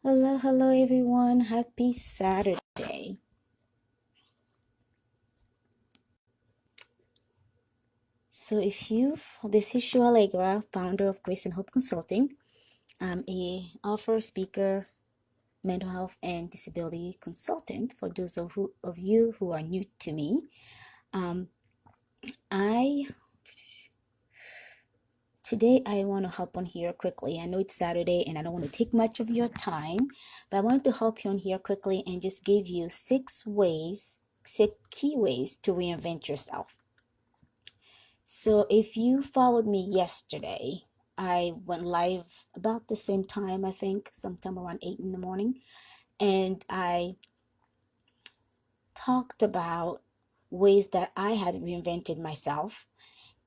Hello, everyone. Happy Saturday. This is Shua Allegra, founder of Grace and Hope Consulting. I'm a author, speaker, mental health and disability consultant for those of you who are new to me. Um, I Today I want to hop on here quickly. I know it's Saturday and I don't want to take much of your time, but I wanted to hop you on here quickly and just give you six key ways to reinvent yourself. So if you followed me yesterday, I went live about the same time, I think, sometime around 8 in the morning. And I talked about ways that I had reinvented myself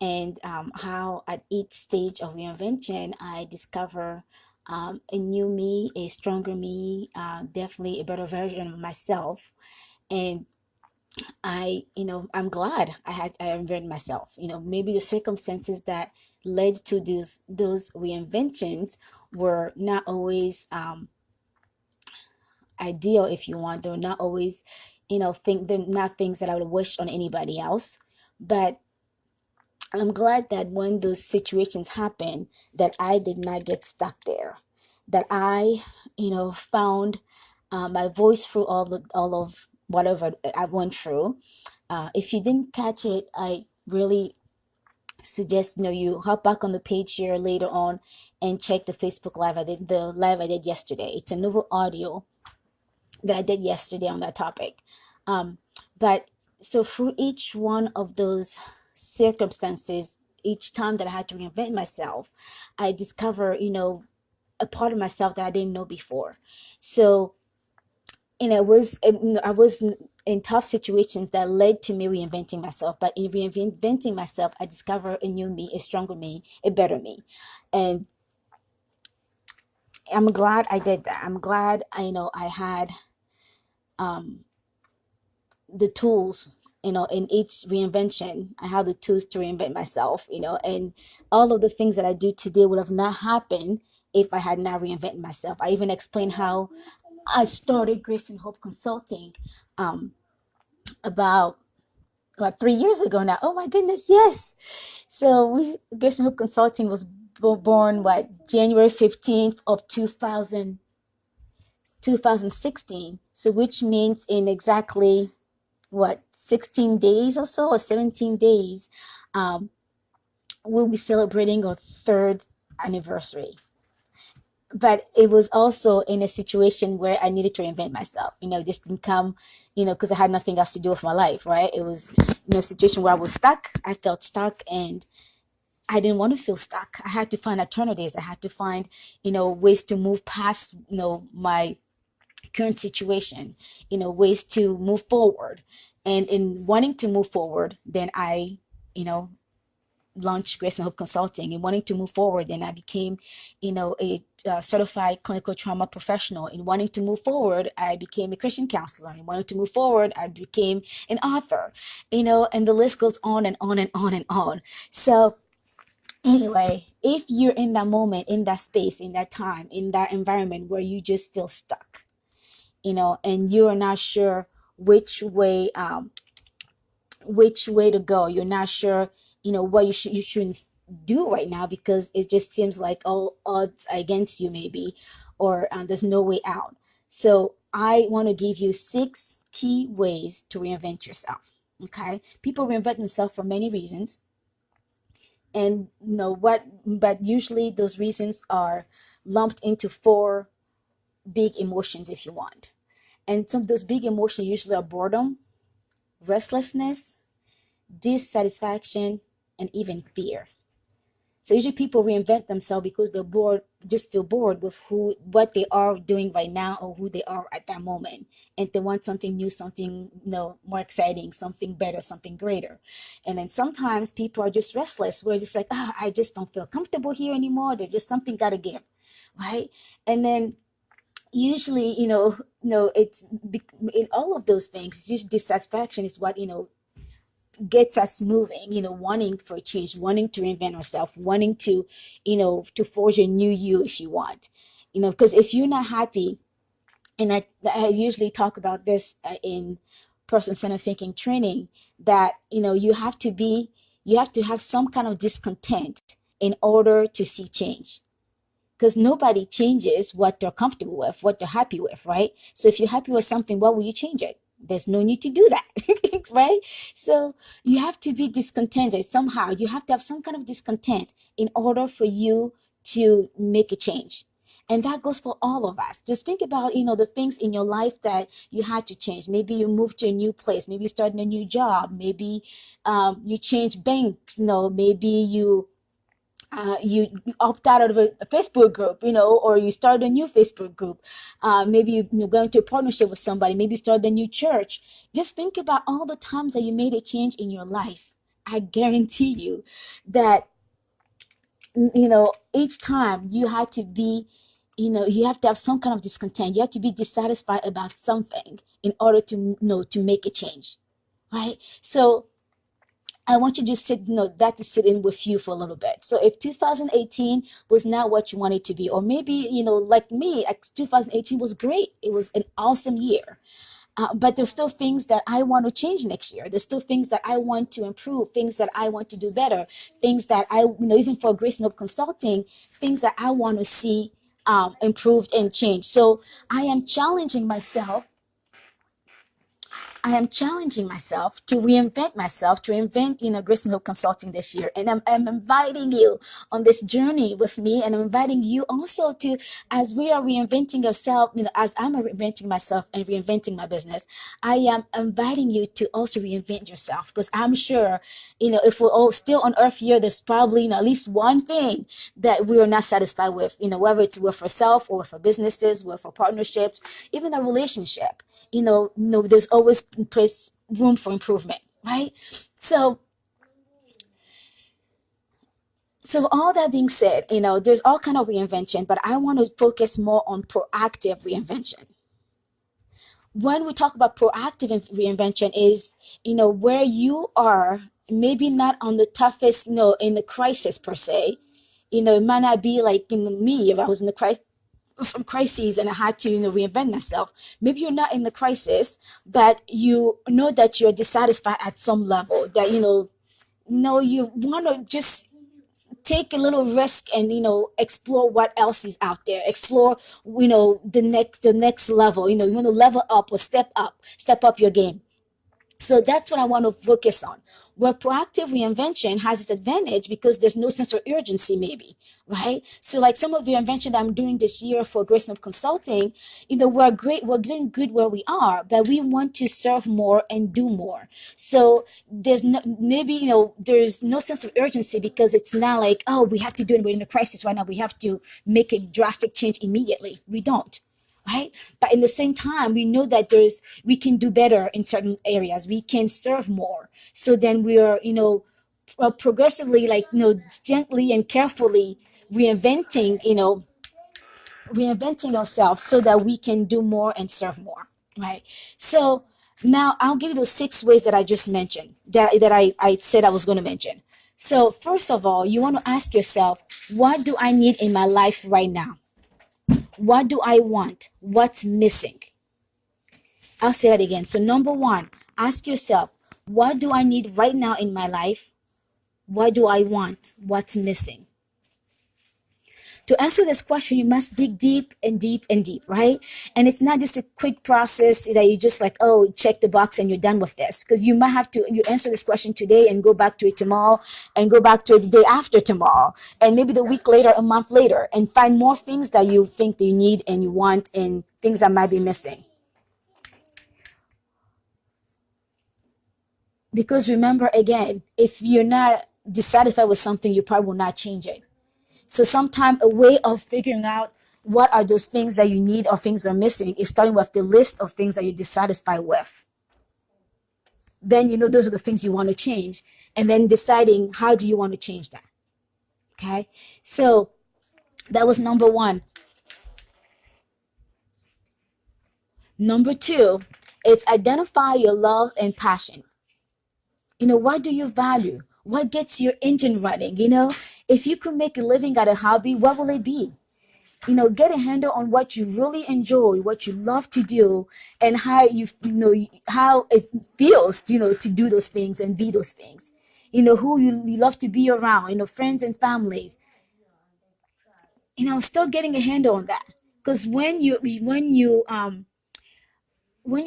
and how at each stage of reinvention, I discover a new me, a stronger me, definitely a better version of myself. And I'm glad I reinvented myself. Maybe the circumstances that led to those reinventions were not always ideal, if you want. They're not always, they're not things that I would wish on anybody else. But I'm glad that when those situations happen, that I did not get stuck there. That I, found my voice through all of whatever I went through. If you didn't catch it, I really suggest you hop back on the page here later on and check the Facebook live I did yesterday. It's a novel audio that I did yesterday on that topic. But so through each one of those circumstances, each time that I had to reinvent myself, I discover a part of myself that I didn't know before. So I was in tough situations that led to me reinventing myself. But in reinventing myself, I discover a new me, a stronger me, a better me. And I'm glad I did that. I'm glad I had the tools, in each reinvention. I had the tools to reinvent myself, and all of the things that I do today would have not happened if I had not reinvented myself. I even explained how I started Grace and Hope Consulting about 3 years ago now. Oh my goodness, yes. So Grace and Hope Consulting was born January 15th of 2016. So which means in exactly 16 days or so, or 17 days, we'll be celebrating our third anniversary. But it was also in a situation where I needed to reinvent myself. Just didn't come, because I had nothing else to do with my life, right? It was a situation where I was stuck. I felt stuck, and I didn't want to feel stuck. I had to find alternatives. I had to find, ways to move past, my current situation, ways to move forward. And in wanting to move forward, then I, launched Grace and Hope Consulting. And wanting to move forward, then I became, a certified clinical trauma professional. In wanting to move forward, I became a Christian counselor. In wanting to move forward, I became an author, and the list goes on and on and on and on. So anyway, if you're in that moment, in that space, in that time, in that environment where you just feel stuck, and you are not sure which way to go, you're not sure, what you shouldn't do right now, because it just seems like all odds are against you, maybe, or there's no way out. So I want to give you six key ways to reinvent yourself. Okay, people reinvent themselves for many reasons, and but usually those reasons are lumped into four big emotions, if you want. And some of those big emotions usually are boredom, restlessness, dissatisfaction, and even fear. So usually people reinvent themselves because they're bored, just feel bored with what they are doing right now, or who they are at that moment. And they want something new, something more exciting, something better, something greater. And then sometimes people are just restless, where it's just like, I just don't feel comfortable here anymore. There's just something gotta give. Right. And then usually, it's in all of those things, usually dissatisfaction is what, gets us moving, wanting for a change, wanting to reinvent ourselves, wanting to, to forge a new you, if you want, because if you're not happy And I usually talk about this in person-centered thinking training, that you have to have some kind of discontent in order to see change, because nobody changes what they're comfortable with, what they're happy with, right? So if you're happy with something, why will you change it? There's no need to do that, right? So you have to be discontented somehow. You have to have some kind of discontent in order for you to make a change. And that goes for all of us. Just think about, the things in your life that you had to change. Maybe you moved to a new place. Maybe you started a new job. Maybe you changed banks. Maybe you opt out of a Facebook group, or you start a new Facebook group. Maybe you go into a partnership with somebody. Maybe you start a new church. Just think about all the times that you made a change in your life. I guarantee you that, each time you had to be, you have to have some kind of discontent. You have to be dissatisfied about something in order to, to make a change, right? So I want you to just that to sit in with you for a little bit. So if 2018 was not what you wanted to be, or maybe, like me, 2018 was great. It was an awesome year. But there's still things that I want to change next year. There's still things that I want to improve, things that I want to do better, things that even for Grace and Hope Consulting, things that I want to see improved and changed. So I am challenging myself to reinvent myself, to invent, Grace and Hope Consulting this year. And I'm inviting you on this journey with me. And I'm inviting you also to, as we are reinventing ourselves, as I'm reinventing myself and reinventing my business, I am inviting you to also reinvent yourself. Because I'm sure, if we're all still on earth here, there's probably, at least one thing that we are not satisfied with, whether it's with ourselves or with our businesses, with our partnerships, even a relationship. There's always place room for improvement, right? So all that being said, there's all kind of reinvention, but I want to focus more on proactive reinvention. When we talk about proactive reinvention is, where you are maybe not on the toughest, in the crisis per se. It might not be like me, if I was in the crisis, some crises, and I had to, reinvent myself. Maybe you're not in the crisis, but you know that you're dissatisfied at some level, that you want to just take a little risk and explore what else is out there, explore the next level. You want to level up or step up your game. So that's what I want to focus on. Where proactive reinvention has its advantage because there's no sense of urgency, maybe, right? So, like some of the reinvention that I'm doing this year for Grace of Consulting, we're great, we're doing good where we are, but we want to serve more and do more. So there's no, maybe there's no sense of urgency because it's not like, oh, we have to do it. We're in a crisis right now. We have to make a drastic change immediately. We don't, right? But in the same time, we know that we can do better in certain areas. We can serve more. So then we are, progressively, like, gently and carefully reinventing, reinventing ourselves so that we can do more and serve more, right? So now I'll give you those 6 ways that I just mentioned, that I said I was going to mention. So first of all, you want to ask yourself, what do I need in my life right now? What do I want? What's missing? I'll say that again. So, number one, ask yourself, what do I need right now in my life? What do I want? What's missing? To answer this question, you must dig deep and deep and deep, right? And it's not just a quick process that you just like, oh, check the box and you're done with this. Because you might have to, you answer this question today and go back to it tomorrow and go back to it the day after tomorrow. And maybe the week later, a month later, and find more things that you think that you need and you want and things that might be missing. Because remember, again, if you're not dissatisfied with something, you probably will not change it. So sometimes a way of figuring out what are those things that you need or things are missing is starting with the list of things that you're dissatisfied with. Then those are the things you want to change, and then deciding how do you want to change that. Okay, so that was number one. Number two, it's identify your love and passion. What do you value? What gets your engine running? If you could make a living at a hobby, what will it be? Get a handle on what you really enjoy, what you love to do, and how how it feels to do those things and be those things. Who you love to be around, friends and families. Start getting a handle on that. Because when you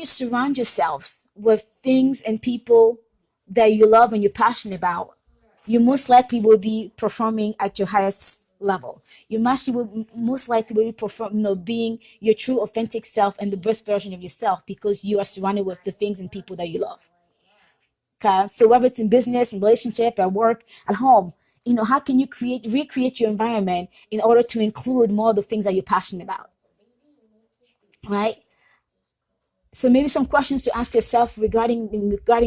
surround yourselves with things and people that you love and you're passionate about, you most likely will be performing at your highest level. Most likely will be being your true authentic self and the best version of yourself, because you are surrounded with the things and people that you love. Okay, so whether it's in business, in relationship, at work, at home, how can you recreate your environment in order to include more of the things that you're passionate about, right? So maybe some questions to ask yourself regarding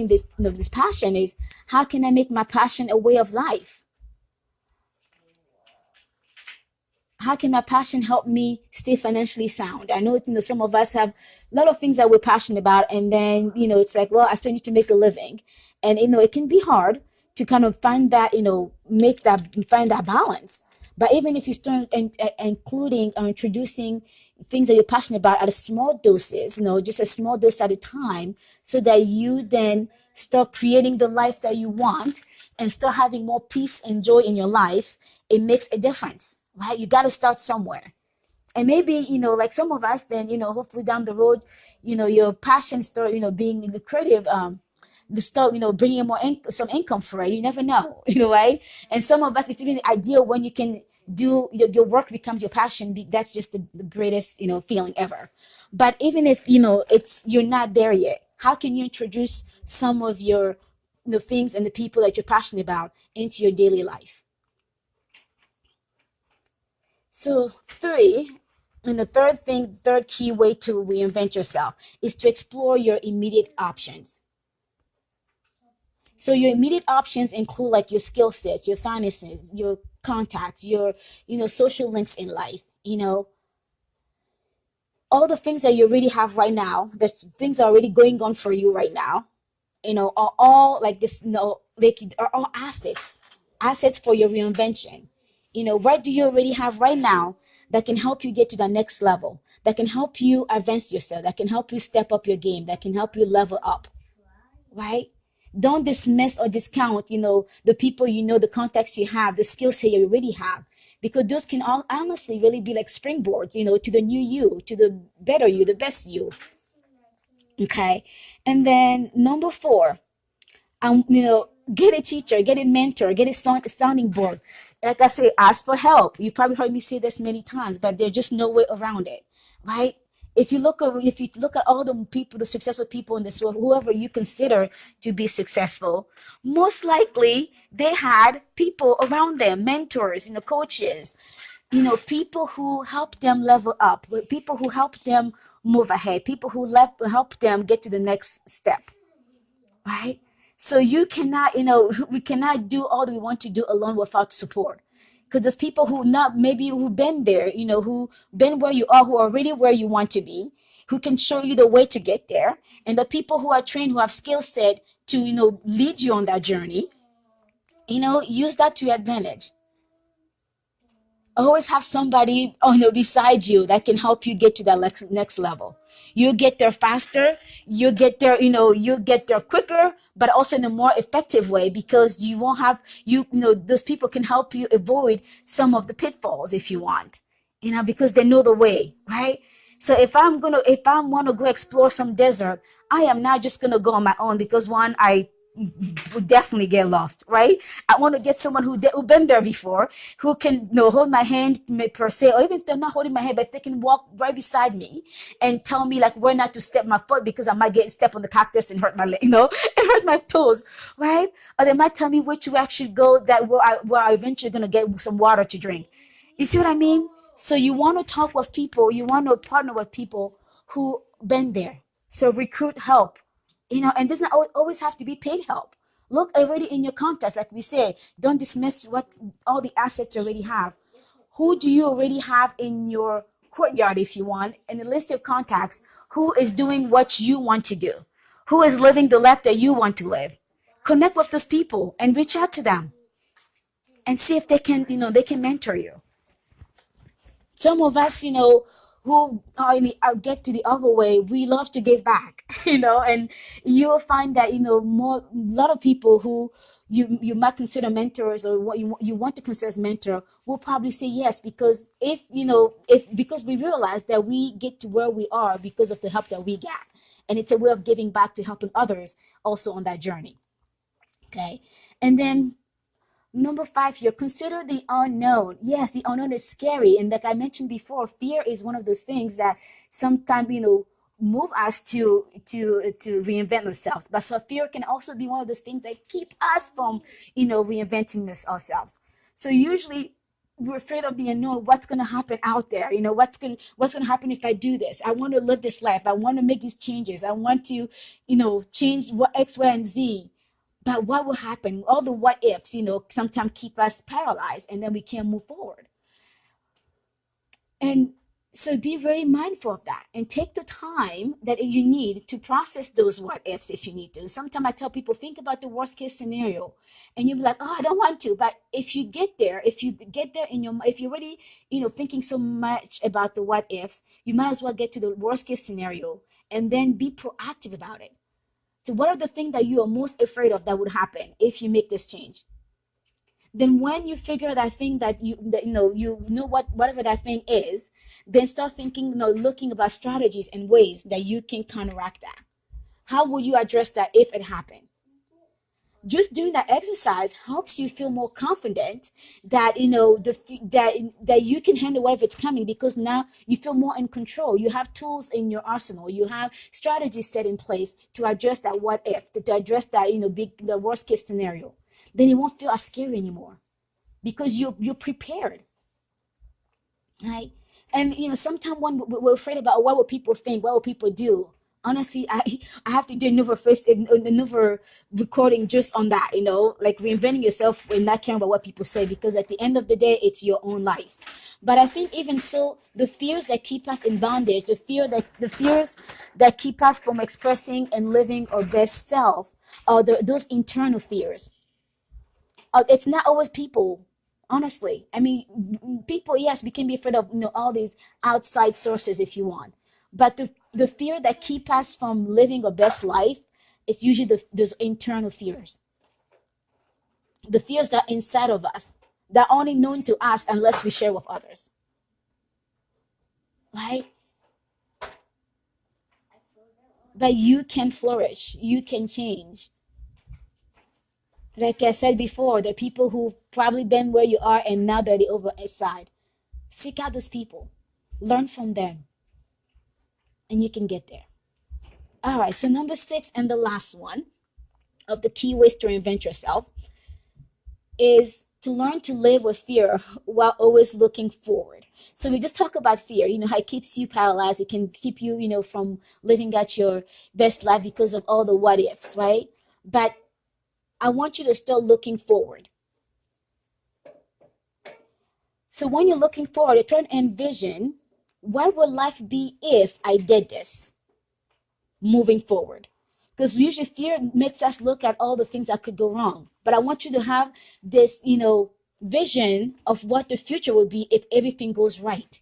this this passion is, how can I make my passion a way of life? How can my passion help me stay financially sound? I know, some of us have a lot of things that we're passionate about, and then it's like, well, I still need to make a living, and it can be hard to kind of find that, find that balance. But even if you start including or introducing things that you're passionate about at a small doses, just a small dose at a time, so that you then start creating the life that you want and start having more peace and joy in your life, it makes a difference, right? You got to start somewhere. And maybe, like some of us, then, hopefully down the road, your passion start, being in the creative, the start, bringing more some income for it. You never know, right? And some of us, it's even ideal when you can do your work becomes your passion. That's just the greatest, feeling ever. But even if, you're not there yet, how can you introduce some of your, the things and the people that you're passionate about into your daily life? So three, and the third key way to reinvent yourself is to explore your immediate options. So your immediate options include like your skill sets, your finances, your contacts, your social links in life. All the things that you already have right now. There's things that are already going on for you right now. Are all like this. They are all assets for your reinvention. What do you already have right now that can help you get to the next level? That can help you advance yourself. That can help you step up your game. That can help you level up, right? Don't dismiss or discount, the people the contacts you have, the skills that you already have, because those can all honestly really be like springboards, to the new you, to the better you, the best you. Okay. And then number four, get a teacher, get a mentor, get a sounding board. Like I say, ask for help. You probably heard me say this many times, but there's just no way around it, right? If you look at all the people, the successful people in this world, whoever you consider to be successful, most likely they had people around them, mentors, coaches, people who help them level up, people who help them move ahead, people who help them get to the next step, right? So you cannot, we cannot do all that we want to do alone without support. Because there's people who not maybe who've been there, who been where you are, who are already where you want to be, who can show you the way to get there, and the people who are trained, who have skill set to, lead you on that journey. Use that to your advantage. Always have somebody beside you that can help you get to that next level. You get there faster, you get there quicker, but also in a more effective way, because you won't have those people can help you avoid some of the pitfalls if you want, because they know the way, right? So if I want to go explore some desert, I am not just gonna go on my own, because one, I would definitely get lost, right? I want to get someone who been there before, who can hold my hand per se, or even if they're not holding my hand, but if they can walk right beside me and tell me like where not to step my foot, because I might get step on the cactus and hurt my leg, and hurt my toes, right? Or they might tell me which way I should go, that where I eventually gonna get some water to drink. You see what I mean? So you want to talk with people, you want to partner with people who been there. So recruit help, and doesn't always have to be paid help. Look already in your contacts, like we say, don't dismiss what all the assets you already have. Who do you already have in your courtyard, if you want, in the list of contacts, who is doing what you want to do, who is living the life that you want to live? Connect with those people and reach out to them and see if they can mentor you. Some of us, who get to the other way, we love to give back, and you'll find that, more a lot of people who you might consider mentors, or what you want to consider as mentor, will probably say yes, because if because we realize that we get to where we are because of the help that we got, and it's a way of giving back to helping others also on that journey. Okay. And then number five here, consider the unknown. Yes, the unknown is scary. And like I mentioned before, fear is one of those things that sometimes, move us to reinvent ourselves. But so fear can also be one of those things that keep us from, reinventing ourselves. So usually we're afraid of the unknown. What's going to happen out there? What's going to happen if I do this? I want to live this life. I want to make these changes. I want to, change what X, Y, and Z. But what will happen? All the what ifs, sometimes keep us paralyzed, and then we can't move forward. And so be very mindful of that, and take the time that you need to process those what ifs if you need to. Sometimes I tell people, think about the worst case scenario, and you'll be like, oh, I don't want to. But if you get there in your, if you're already, thinking so much about the what ifs, you might as well get to the worst case scenario and then be proactive about it. So what are the things that you are most afraid of that would happen if you make this change? Then when you figure that thing that what whatever that thing is, then start thinking, looking about strategies and ways that you can counteract that. How will you address that if it happened? Just doing that exercise helps you feel more confident that that you can handle whatever it's coming, because now you feel more in control. You have tools in your arsenal. You have strategies set in place to address that what if, to address that the worst case scenario. Then it won't feel as scary anymore, because you're prepared, right? And sometimes when we're afraid about what will people think, what will people do. Honestly, I have to do another recording just on that. Like reinventing yourself and not caring about what people say, because at the end of the day, it's your own life. But I think even so, the fears that keep us in bondage, the fears that keep us from expressing and living our best self, are those internal fears. It's not always people, honestly. I mean, people, yes, we can be afraid of all these outside sources if you want, but the fear that keep us from living our best life, it's usually those internal fears, the fears that are inside of us, that are only known to us unless we share with others, right? But you can flourish, you can change. Like I said before, the people who've probably been where you are and now they're the over side. Seek out those people, learn from them, and you can get there. All right, so number six, and the last one of the key ways to reinvent yourself, is to learn to live with fear while always looking forward. So we just talk about fear, how it keeps you paralyzed. It can keep you, from living at your best life because of all the what ifs, right? But I want you to start looking forward. So when you're looking forward, you try to envision, what would life be if I did this moving forward? Because usually fear makes us look at all the things that could go wrong. But I want you to have this, vision of what the future will be if everything goes right.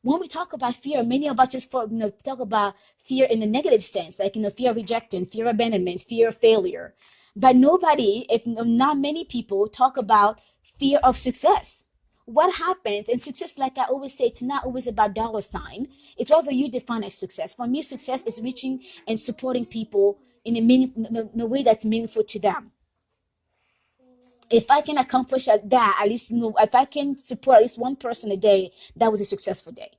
When we talk about fear, many of us just talk about fear in the negative sense, like fear of rejection, fear of abandonment, fear of failure. But nobody, if not many people, talk about fear of success. What happens in success? Like I always say, it's not always about dollar sign. It's whatever you define as success. For me, success is reaching and supporting people in a way that's meaningful to them. If I can accomplish that, at least if I can support at least one person a day, that was a successful day.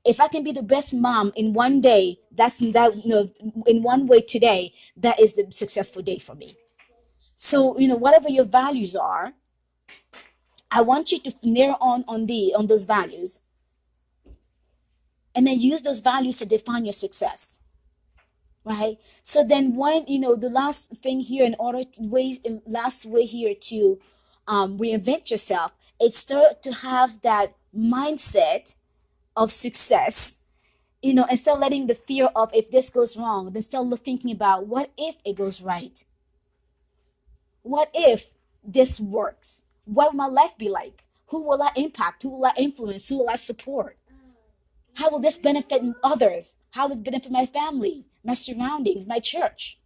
If I can be the best mom in one day, in one way today, that is the successful day for me. So whatever your values are, I want you to narrow on those values, and then use those values to define your success, right? So then when the last thing here, in order to ways last way here to reinvent yourself, it's start to have that mindset of success, instead of letting the fear of if this goes wrong, then start thinking about, what if it goes right? What if this works? What will my life be like? Who will I impact? Who will I influence? Who will I support? How will this benefit others? How will it benefit my family, my surroundings, my church?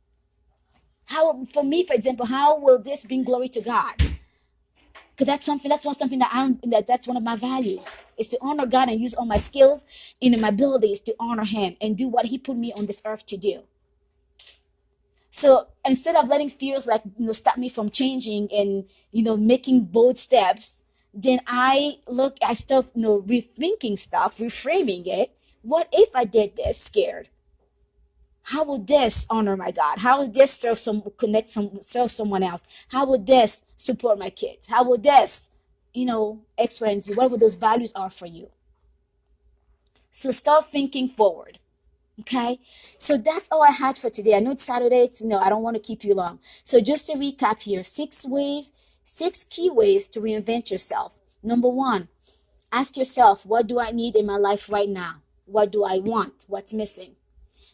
How, for me, for example, how will this bring glory to God? Because that's something that's one of my values, is to honor God and use all my skills and my abilities to honor Him and do what He put me on this earth to do. So instead of letting fears like stop me from changing and making bold steps, then I start rethinking stuff, reframing it. What if I did this scared? How will this honor my God? How will this serve someone else? How will this support my kids? How will this, X, Y, and Z, whatever those values are for you. So start thinking forward. Okay, so that's all I had for today. I know it's Saturday. I don't want to keep you long. So just to recap here, 6 key ways to reinvent yourself. Number one, ask yourself, what do I need in my life right now? What do I want? What's missing?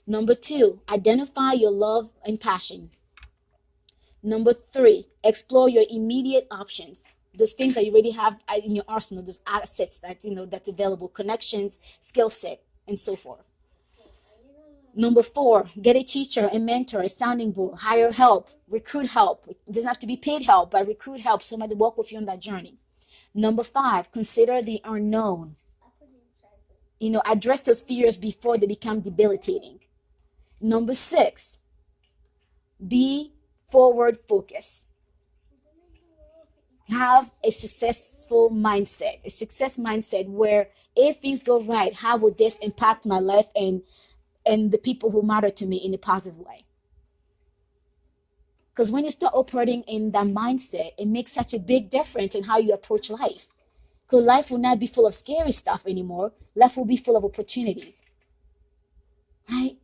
Number two, identify your love and passion. Number three, explore your immediate options. Those things that you already have in your arsenal, those assets that's available, connections, skill set, and so forth. Number four, get a teacher, a mentor, a sounding board, hire help, recruit help. It doesn't have to be paid help, but recruit help, somebody to walk with you on that journey. Number five, consider the unknown. Address those fears before they become debilitating. Number six, be forward focused. Have a success mindset where if things go right, how will this impact my life and the people who matter to me in a positive way? Because when you start operating in that mindset, it makes such a big difference in how you approach life. Because life will not be full of scary stuff anymore. Life will be full of opportunities. Right?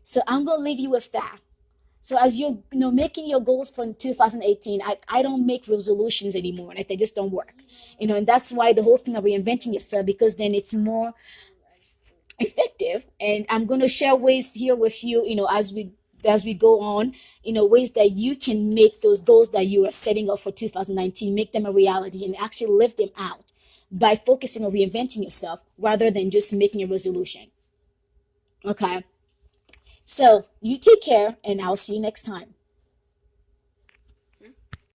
So I'm going to leave you with that. So as you're making your goals for 2018, I don't make resolutions anymore. Like, they just don't work. And that's why the whole thing of reinventing yourself, because then it's more effective. And I'm going to share ways here with you, as we go on, ways that you can make those goals that you are setting up for 2019, make them a reality and actually live them out by focusing on reinventing yourself rather than just making a resolution. Okay. So you take care, and I'll see you next time.